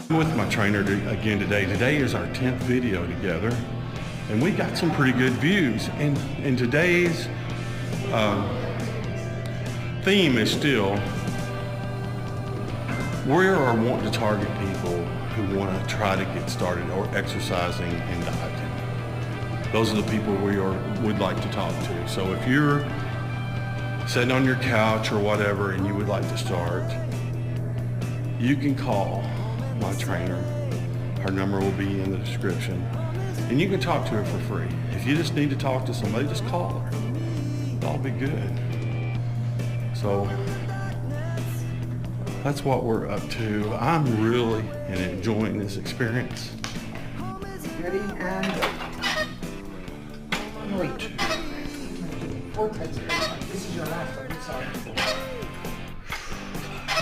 I'm with my trainer again today. Today is our 10th video together, and we got some pretty good views. And today's theme is still, we are wanting to target people who want to try to get started or exercising and dieting. Those are the people would like to talk to. So if you're sitting on your couch or whatever and you would like to start, you can call my trainer. Her number will be in the description. And you can talk to her for free. If you just need to talk to somebody, just call her. It'll all be good. So that's what we're up to. I'm really enjoying this experience. Ready and go. Wait. 4 times. This is your last one. Sorry.